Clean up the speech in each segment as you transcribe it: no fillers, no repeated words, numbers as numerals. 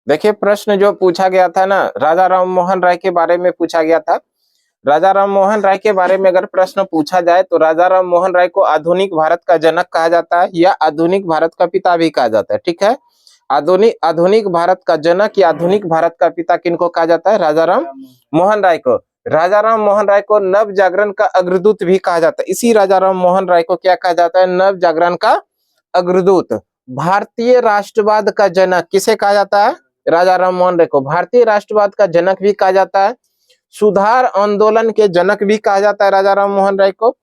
देखिए प्रश्न जो पूछा गया था ना, राजा राम मोहन राय के बारे में पूछा गया था। राजा राम मोहन राय के बारे में अगर प्रश्न पूछा जाए तो राजा राम मोहन राय को आधुनिक भारत का जनक कहा जाता है या आधुनिक भारत का पिता भी कहा जाता है। ठीक है, आधुनिक आधुनिक भारत का जनक या आधुनिक भारत का पिता किनको कहा जाता है? राजा राम मोहन राय को। राजा राम मोहन राय को नव जागरण का अग्रदूत भी कहा जाता है। इसी राजा राम मोहन राय को क्या कहा जाता है? नव जागरण का अग्रदूत। भारतीय राष्ट्रवाद का जनक किसे कहा जाता है? राजा राम मोहन राय को भारतीय राष्ट्रवाद का जनक भी कहा जाता है। सुधार आंदोलन के जनक भी कहा जाता है राजा राम मोहन राय को।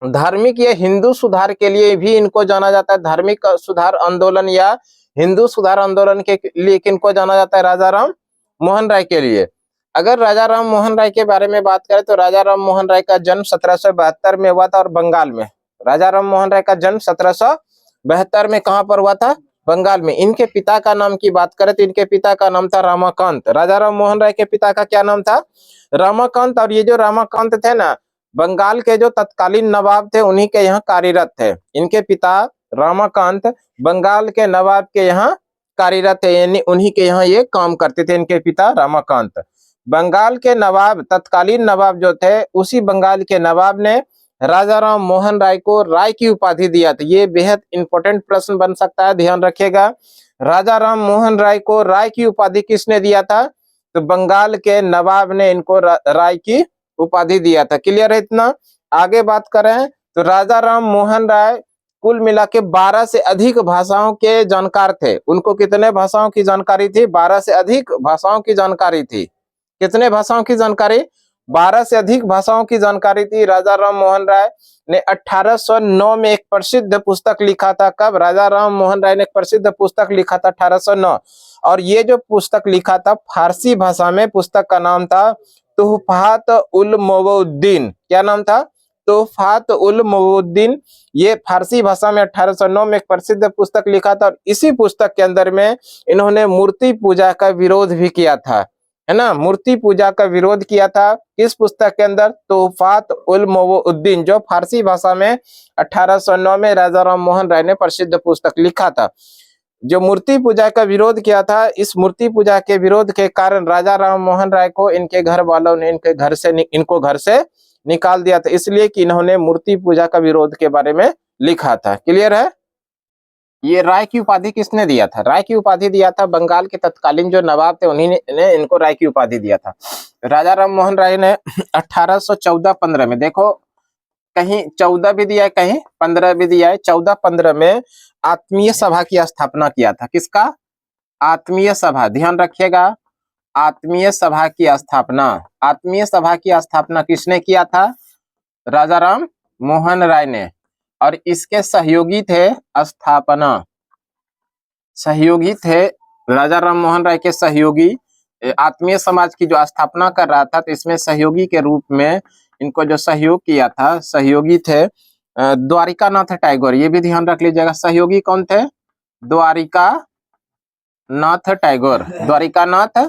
धार्मिक या हिंदू सुधार के लिए भी इनको जाना जाता है। धार्मिक सुधार आंदोलन या हिंदू सुधार आंदोलन के लिए किनको जाना जाता है? राजा राम मोहन राय के लिए। अगर राजा राम मोहन राय के बारे में बात करें तो राजा राम मोहन राय का जन्म 1772 में हुआ था और बंगाल में। राजा राम मोहन राय का जन्म 1772 में कहां पर हुआ था? बंगाल में। इनके पिता का नाम की बात करें तो इनके पिता का नाम था रमाकांत। राजा राम मोहन राय के पिता का क्या नाम था? रमाकांत। और ये जो रमाकांत थे ना, बंगाल के जो तत्कालीन नवाब थे उन्हीं के यहाँ कार्यरत थे। इनके पिता रमाकांत बंगाल के नवाब के यहाँ कार्यरत थे, यानी उन्हीं के यहाँ ये काम करते थे। इनके पिता रमाकांत बंगाल के नवाब, तत्कालीन नवाब जो थे, उसी बंगाल के नवाब ने राजा राम मोहन राय को राय की उपाधि दिया था। ये बेहद इंपॉर्टेंट प्रश्न बन सकता है, ध्यान रखिएगा। राजा राम मोहन राय को राय की उपाधि किसने दिया था? तो बंगाल के नवाब ने इनको राय की उपाधि दिया था। क्लियर है इतना? आगे बात करें तो राजा राम मोहन राय कुल मिला के 12 से अधिक भाषाओं के जानकार थे। उनको कितने भाषाओं की जानकारी थी? 12 से अधिक भाषाओं की जानकारी थी। कितने भाषाओं की जानकारी? 12 से अधिक भाषाओं की जानकारी थी। राजा राम मोहन राय ने 1809 में एक प्रसिद्ध पुस्तक लिखा था। कब? राजा राम मोहन राय ने एक प्रसिद्ध पुस्तक लिखा था 1809, और ये जो पुस्तक लिखा था फारसी भाषा में। पुस्तक का नाम था तुहफात उल मवउद्दीन। क्या नाम था? तुहफात उल मवउद्दीन। ये फारसी भाषा में 1809 में एक प्रसिद्ध पुस्तक लिखा था, और इसी पुस्तक के अंदर में इन्होंने मूर्ति पूजा का विरोध भी किया था, है ना। मूर्ति पूजा का विरोध किया था किस पुस्तक के अंदर? तुहफात उल मवउद्दीन, जो फारसी भाषा में 1809 में राजा राम मोहन राय ने प्रसिद्ध पुस्तक लिखा था। जो मूर्ति पूजा का विरोध किया था, इस मूर्ति पूजा के विरोध के कारण राजा राम मोहन राय को इनके घर वालों ने इनको घर से निकाल दिया था, इसलिए कि इन्होंने मूर्ति पूजा का विरोध के बारे में लिखा था। क्लियर है? ये राय की उपाधि किसने दिया था? राय की उपाधि दिया था बंगाल के तत्कालीन जो नवाब थे, उन्हीं ने इनको राय की उपाधि दिया था। राजा राम मोहन राय ने 1814-15 में, देखो कहीं 14 भी दिया है, कहीं 15 भी दिया है। 14-15 में आत्मीय सभा की स्थापना किया था। किसका? आत्मीय सभा। ध्यान रखिएगा, आत्मीय सभा की स्थापना। आत्मीय सभा की स्थापना किसने किया था? राजा राम मोहन राय ने। और इसके सहयोगी थे सहयोगी थे राजा राम मोहन राय के सहयोगी। आत्मीय समाज की जो स्थापना कर रहा था, तो इसमें सहयोगी के रूप में इनको जो सहयोग किया था, सहयोगी थे द्वारिकानाथ टैगोर। ये भी ध्यान रख लीजिएगा, सहयोगी कौन थे? द्वारिकानाथ टैगोर। द्वारिकानाथ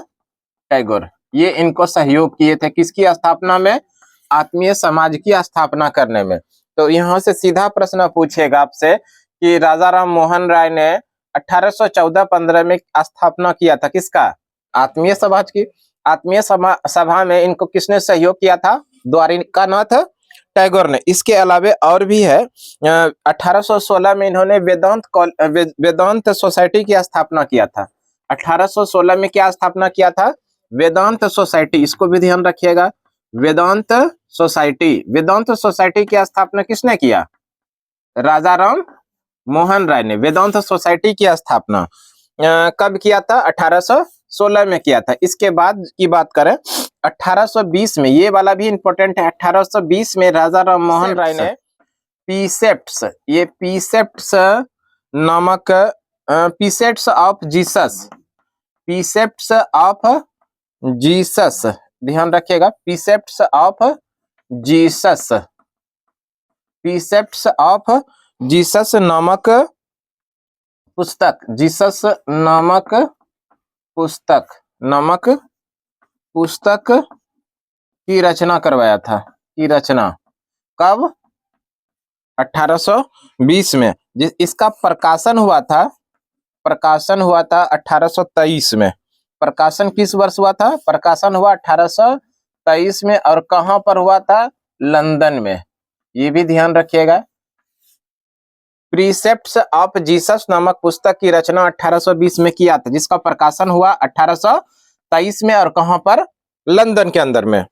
टैगोर ये इनको सहयोग किए थे किसकी स्थापना में? आत्मीय समाज की स्थापना करने में। तो यहाँ से सीधा प्रश्न पूछेगा आपसे कि राजा राम मोहन राय ने 1814-15 में स्थापना किया था किसका? आत्मीय समाज की। आत्मीय सभा में इनको किसने सहयोग किया था? द्वारिकानाथ टैगोर ने। इसके अलावे और भी है, 1816 में इन्होंने वेदांत सोसाइटी की स्थापना किया था। 1816 में क्या स्थापना किया था? वेदांत सोसाइटी। इसको भी ध्यान रखिएगा, वेदांत सोसाइटी। वेदांत सोसाइटी की स्थापना किसने किया? राजा राम मोहन राय ने। वेदांत सोसाइटी की स्थापना कब किया था? 1816 में किया था। इसके बाद की बात करें 1820 में, ये वाला भी इंपॉर्टेंट है। 1820 में राजा राम मोहन राय ने पीसेप्ट्स, ये पीसेप्ट्स नामक पीसेप्ट्स ऑफ जीसस, पीसेप्ट्स ऑफ जीसस, ध्यान रखिएगा, पीसेप्ट्स ऑफ जीसस, पीसेप्ट्स ऑफ जीसस नामक पुस्तक, जीसस नामक पुस्तक की रचना करवाया था। की रचना कब? 1820 में। इसका प्रकाशन हुआ था प्रकाशन हुआ था 1823 में। प्रकाशन किस वर्ष हुआ था? प्रकाशन हुआ 1823 में। और कहां पर हुआ था? लंदन में। ये भी ध्यान रखिएगा। प्रीसेप्ट्स ऑफ जीसस नामक पुस्तक की रचना 1820 में किया था, जिसका प्रकाशन हुआ 1823 में। और कहां पर? लंदन के अंदर में।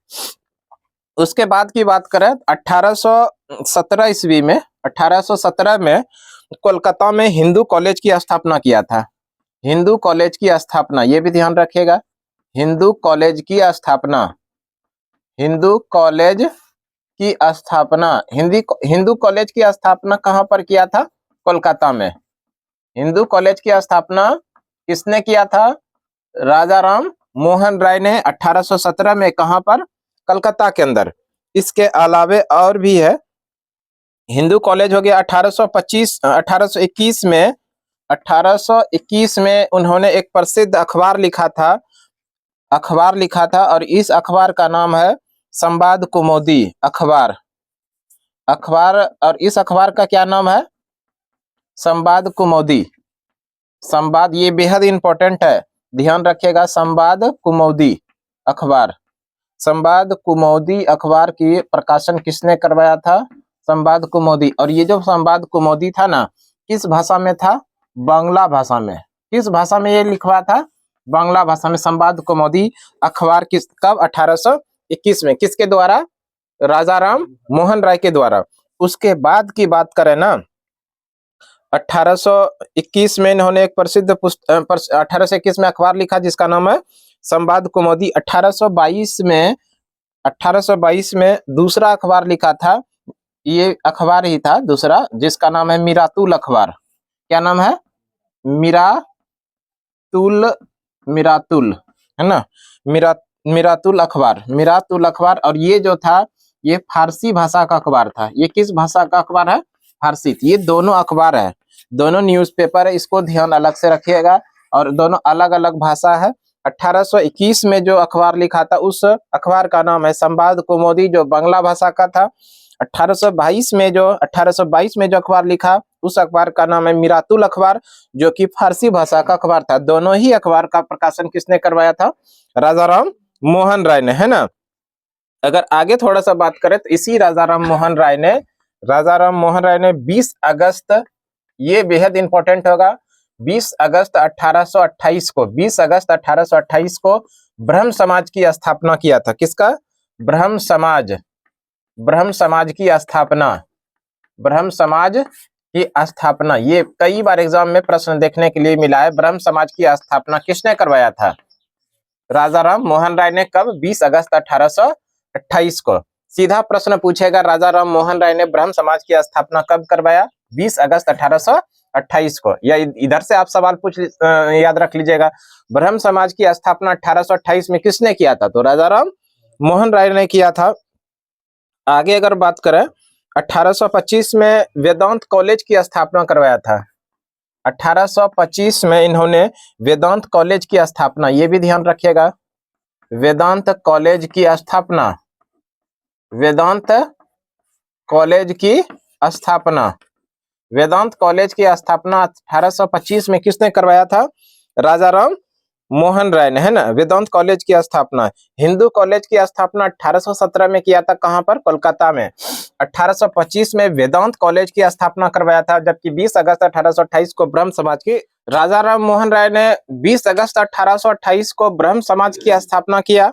उसके बाद की बात करें 1817 ईस्वी में, 1817 में कोलकाता में हिंदू कॉलेज की स्थापना किया था। हिंदू कॉलेज की स्थापना, ये भी ध्यान रखिएगा। हिंदू कॉलेज की स्थापना, हिंदू कॉलेज की स्थापना, हिंदू कॉलेज की स्थापना कहां पर किया था? कोलकाता में। हिंदू कॉलेज की स्थापना किसने किया था? राजा राम मोहन राय ने 1817 में। कहां पर? कलकत्ता के अंदर। इसके अलावे और भी है। हिंदू कॉलेज हो गया 1821 में। 1821 में उन्होंने एक प्रसिद्ध अखबार लिखा था, और इस अखबार का नाम है संवाद कौमुदी अखबार। और इस अखबार का क्या नाम है? संवाद कौमुदी। संवाद, ये बेहद इंपॉर्टेंट है, ध्यान रखिएगा। संवाद कौमुदी अखबार। संवाद कौमुदी अखबार की प्रकाशन किसने करवाया था? संवाद कौमुदी। और ये जो संवाद कौमुदी था ना, किस भाषा में था? बांग्ला भाषा में। किस भाषा में ये लिखवा था? बांग्ला भाषा में। संवाद कौमुदी अखबार कब? 1821 में। किसके द्वारा? राजा राम मोहन राय के द्वारा। उसके बाद की बात करें ना, 1821 में इन्होंने एक प्रसिद्ध 1821 में अखबार लिखा जिसका नाम है संवाद कौमुदी। 1822 में दूसरा अखबार लिखा था। ये अखबार ही था दूसरा, जिसका नाम है मिरातुल अखबार। क्या नाम है? मिरातुल, है ना? मिरातुल अखबार। और ये जो था, ये फारसी भाषा का अखबार था। ये किस भाषा का अखबार है? फारसी। ये दोनों अखबार है, दोनों न्यूज़पेपर है, इसको ध्यान अलग से रखिएगा। और दोनों अलग अलग भाषा है। 1821 में जो अखबार लिखा था, उस अखबार का नाम है संवाद कौमुदी, जो बांग्ला भाषा का था। 1822 में जो अखबार लिखा, उस अखबार का नाम है मिरातुल अखबार, जो कि फारसी भाषा का अखबार था। दोनों ही अखबार का प्रकाशन किसने करवाया था? राजा राम मोहन राय ने, है ना? अगर आगे थोड़ा सा बात करें तो इसी राजा राम मोहन राय ने 20 अगस्त, ये बेहद इंपॉर्टेंट होगा, 20 अगस्त 1828 को ब्रह्म समाज की स्थापना किया था। किसका? ब्रह्म समाज की स्थापना। ये कई बार एग्जाम में प्रश्न देखने के लिए मिला है। ब्रह्म समाज की स्थापना किसने करवाया था? राजा राम मोहन राय ने। कब? 20 अगस्त 1828 को। सीधा प्रश्न पूछेगा, राजा राम मोहन राय ने ब्रह्म समाज की स्थापना कब करवाया? 20 अगस्त 1828 को। या इधर से आप सवाल याद रख लीजिएगा, ब्रह्म समाज की स्थापना 1828 में किसने किया था? तो राजा राम मोहन राय ने किया था। आगे अगर बात करें, 1825 में वेदांत कॉलेज की स्थापना करवाया था। 1825 में इन्होंने वेदांत कॉलेज की स्थापना, ये भी ध्यान रखिएगा, वेदांत कॉलेज की स्थापना 1825 में किसने करवाया था? राजा राम मोहन राय ने, है ना? वेदांत कॉलेज की स्थापना। हिंदू कॉलेज की स्थापना 1817 में किया था। कहां पर? कोलकाता में। 1825 में वेदांत कॉलेज की स्थापना करवाया था, जबकि 20 अगस्त 1828 को ब्रह्म समाज की, राजा राम मोहन राय ने 20 अगस्त 1828 को ब्रह्म समाज की स्थापना किया।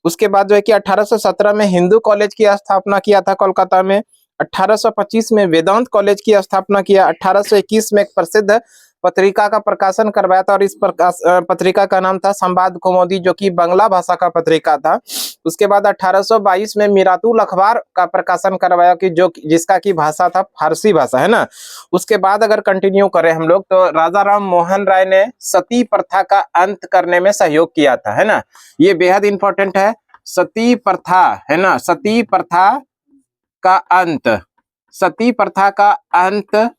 उसके बाद जो है कि 1817 में हिंदू कॉलेज की स्थापना किया था कोलकाता में। 1825 में वेदांत कॉलेज की स्थापना किया। 1821 में एक प्रसिद्ध पत्रिका का प्रकाशन करवाया था, और इस पत्रिका का नाम था संवाद कौमुदी, जो कि बांग्ला भाषा का पत्रिका था। उसके बाद 1822 में मिरातुल अखबार का प्रकाशन करवाया, कि जिसका की भाषा था फारसी भाषा, है ना? उसके बाद अगर कंटिन्यू करें हम लोग, तो राजा राम मोहन राय ने सती प्रथा का अंत करने में सहयोग किया था, है ना? ये बेहद इंपॉर्टेंट है। सती प्रथा, है ना? सती प्रथा का अंत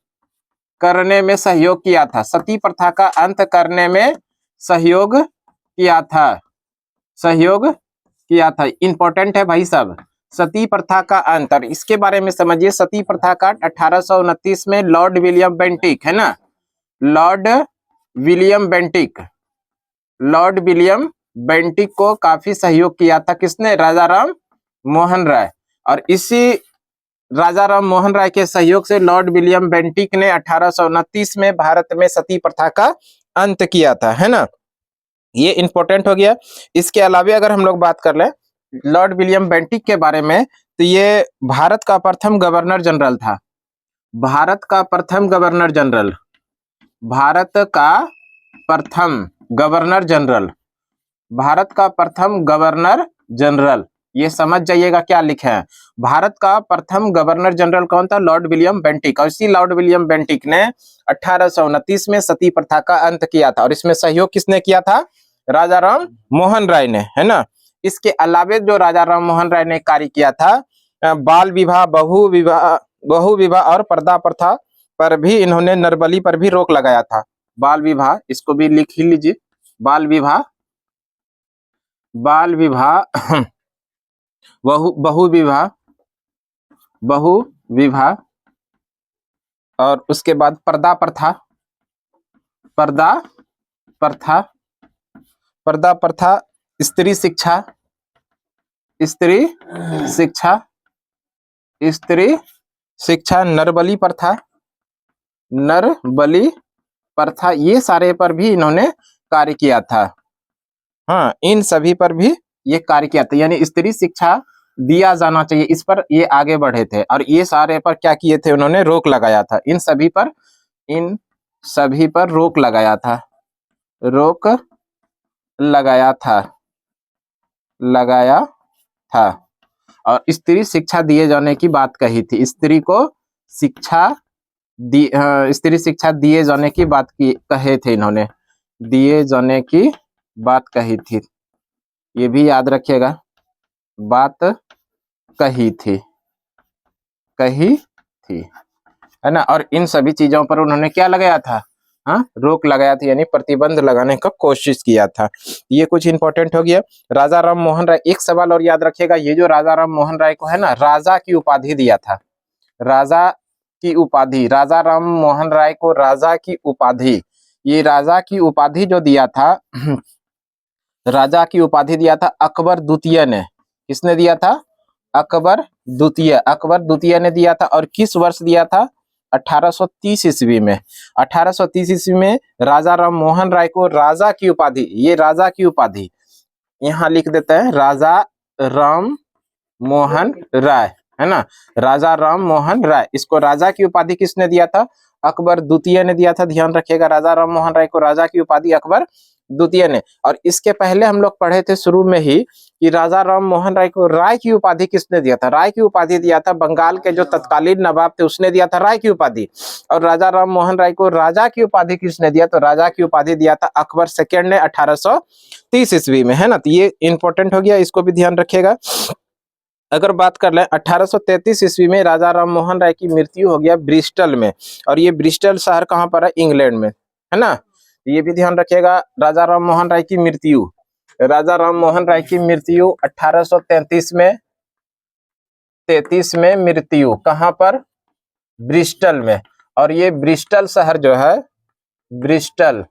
करने में सहयोग किया था। सती प्रथा का अंत करने में सहयोग किया था। इंपॉर्टेंट है भाई साहब, सती प्रथा का अंत। और इसके बारे में समझिए, सती प्रथा का 1829 में लॉर्ड विलियम बेंटिक, है ना? Lord William Bentinck, Lord William Bentinck को काफी सहयोग किया था किसने? राजा राम मोहन राय। और इसी राजा राम मोहन राय के सहयोग से लॉर्ड विलियम बेंटिक ने 1829 में भारत में सती प्रथा का अंत किया था, है ना। ये इंपॉर्टेंट हो गया। इसके अलावा अगर हम लोग बात कर ले लॉर्ड विलियम बेंटिक के बारे में, तो ये भारत का प्रथम गवर्नर जनरल था। भारत का प्रथम गवर्नर जनरल, भारत का प्रथम गवर्नर जनरल, भारत का प्रथम गवर्नर जनरल, ये समझ जाइएगा क्या लिखे हैं। भारत का प्रथम गवर्नर जनरल कौन था? Lord William Bentinck. और इसी लॉर्ड विलियम बेंटिक ने 1829 में सती प्रथा का अंत किया था। और इसमें सहयोग किसने किया था? राजा राम मोहन राय ने, है ना। इसके अलावे जो राजा राम मोहन राय ने कार्य किया था, बाल विवाह, बहु विवाह और पर्दा प्रथा पर भी इन्होंने, नरबली पर भी रोक लगाया था। बाल विवाह, इसको भी लिख ही लीजिए, बाल विवाह, बाल विवाह, बहु विवाह, बहु विवाह, और उसके बाद पर्दा प्रथा, पर्दा प्रथा, पर्दा प्रथा, स्त्री शिक्षा, स्त्री शिक्षा, स्त्री शिक्षा, नरबली प्रथा, नरबली प्रथा, ये सारे पर भी इन्होंने कार्य किया था। हाँ, इन सभी पर भी ये कार्य किया था, यानी स्त्री शिक्षा दिया जाना चाहिए, इस पर ये आगे बढ़े थे। और ये सारे पर क्या किए थे? उन्होंने रोक लगाया था। इन सभी पर रोक लगाया था, रोक लगाया था, लगाया था। और स्त्री शिक्षा दिए जाने की बात कही थी, स्त्री को शिक्षा स्त्री शिक्षा दिए जाने की बात कहे थे इन्होंने, दिए जाने की बात कही थी, ये भी याद रखिएगा, बात कही थी, है ना। और इन सभी चीजों पर उन्होंने क्या लगाया था? हाँ, रोक लगाया था, यानी प्रतिबंध लगाने का कोशिश किया था। ये कुछ इंपॉर्टेंट हो गया। राजा राम मोहन राय, एक सवाल और याद रखिएगा, ये जो राजा राम मोहन राय को है ना, राजा की उपाधि दिया था, राजा की उपाधि, राजा राम मोहन राय को राजा की उपाधि, ये राजा की उपाधि जो दिया था, राजा की उपाधि दिया था अकबर द्वितीय ने। किसने दिया था? अकबर द्वितीय, अकबर द्वितीय ने दिया था। और किस वर्ष दिया था? 1830 ईस्वी में। 1830 ईस्वी में राजा राम मोहन राय को राजा की उपाधि, ये राजा की उपाधि यहाँ लिख देते हैं, राजा राम मोहन राय, है ना, राजा राम मोहन राय, इसको राजा की उपाधि किसने दिया था? अकबर द्वितीय ने दिया था। ध्यान रखिएगा, राजा राम मोहन राय को राजा की उपाधि अकबर द्वितीय ने। और इसके पहले हम लोग पढ़े थे शुरू में ही कि राजा राम मोहन राय को राय की उपाधि किसने दिया था? राय की उपाधि दिया था बंगाल के जो तत्कालीन नवाब थे, उसने दिया था राय की उपाधि। और राजा राम मोहन राय को राजा की उपाधि किसने दिया? तो राजा की उपाधि दिया था अकबर सेकेंड ने 1830 ईस्वी में, है ना। तो ये इंपॉर्टेंट हो गया, इसको भी ध्यान रखिएगा। अगर बात कर ले 1833 ईस्वी में राजा राम मोहन राय की मृत्यु हो गया ब्रिस्टल में। और ये ब्रिस्टल शहर कहाँ पर है? इंग्लैंड में, है ना। ये भी ध्यान रखिएगा, राजा राम मोहन राय की मृत्यु, राजा राम मोहन राय की मृत्यु 1833 में, 33 में मृत्यु कहाँ पर? ब्रिस्टल में। और ये ब्रिस्टल शहर जो है, ब्रिस्टल,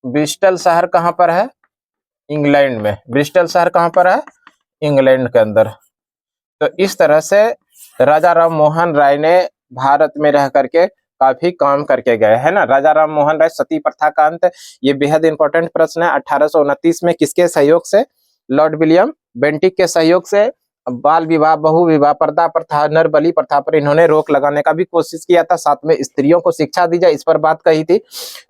ब्रिस्टल शहर कहाँ पर है? इंग्लैंड में। ब्रिस्टल शहर कहाँ पर है? इंग्लैंड के अंदर। तो इस तरह से राजा राम मोहन राय ने भारत में रह करके काफी काम करके गए, है ना। राजा राम मोहन राय, सती प्रथा का अंत, ये बेहद इंपॉर्टेंट प्रश्न है। 1829 में किसके सहयोग से? लॉर्ड विलियम बेंटिक के सहयोग से बाल विवाह, बहु विवाह, पर्दा प्रथा, नरबली प्रथा पर इन्होंने रोक लगाने का भी कोशिश किया था। साथ में स्त्रियों को शिक्षा दी जाए, इस पर बात कही थी।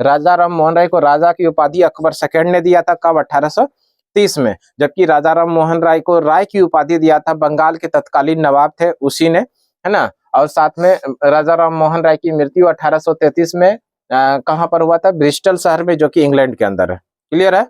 राजा राम मोहन राय को राजा की उपाधि अकबर सेकेंड ने दिया था, कब? 1830 में। जबकि राजा राम मोहन राय को राय की उपाधि दिया था बंगाल के तत्कालीन नवाब थे, उसी ने, है ना। और साथ में राजा राम मोहन राय की मृत्यु 1833 में कहां पर हुआ था? ब्रिस्टल शहर में, जो कि इंग्लैंड के अंदर है। क्लियर है?